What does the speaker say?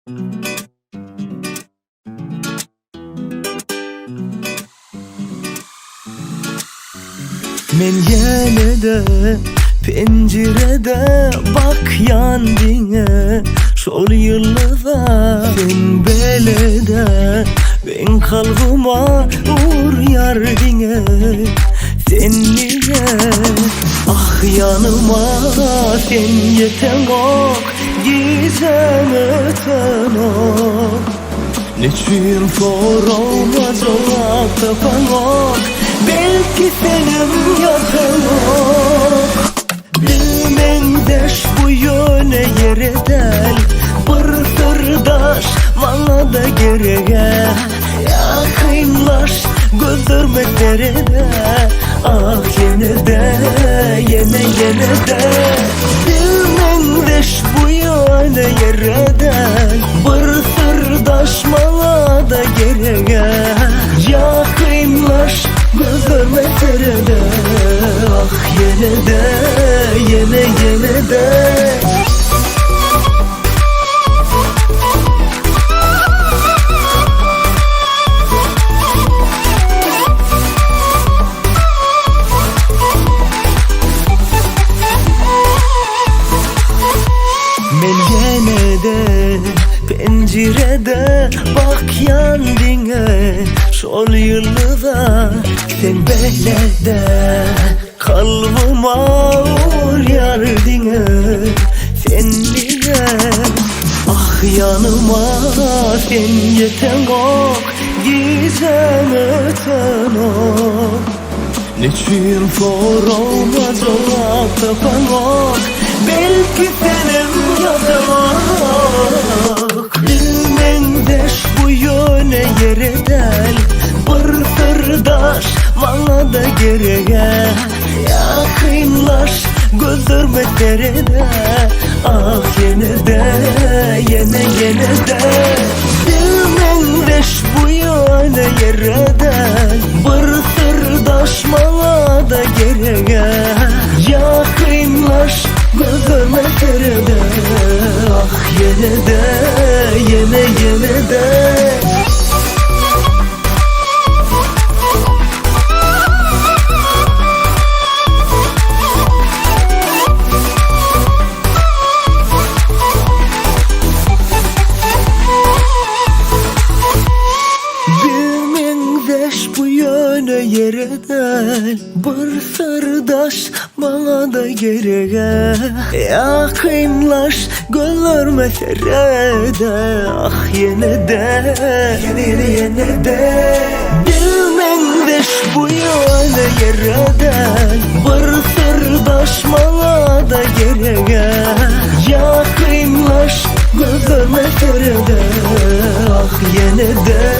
Men yine de pencerede bak yandine şol yıllıda sen belede ben kalbıma vur yardine sen niye ah yanıma sen yeten ok gizem öten ok neçün sorulmaz olak tapan ok belki senin yatan ok bilmendeş bu yöne yere del bir sırdaş bana da gerege yakınlaş gözlerime derede ah yine de bilmendeş bu yöne yere del bir sırdaş bana da gerege yakınlaş gözlerime derede ah yine de men yine de pencerede bak yandine şol yıllıda sen belede kalbıma vur yardine sen niye ah yanıma sen yeten ok gizem öten ok neçün sorulmaz olak tapan ok belki senin yatan ok bilmendeş bu yöne yere del bir sırdaş bana da gerege yakınlaş gözlerime derede ah yine de bilmendeş bu yöne yere del bir sırdaş bana da gerege yakınlaş gözlerime derede ah yine de bilmendeş bu yöne yere del bir sırdaş bana da gerege yakınlaş gözlerime derede ah yine de bilmendeş bu yöne yere del bir sırdaş bana da gerege yakınlaş gözlerime derede ah yine de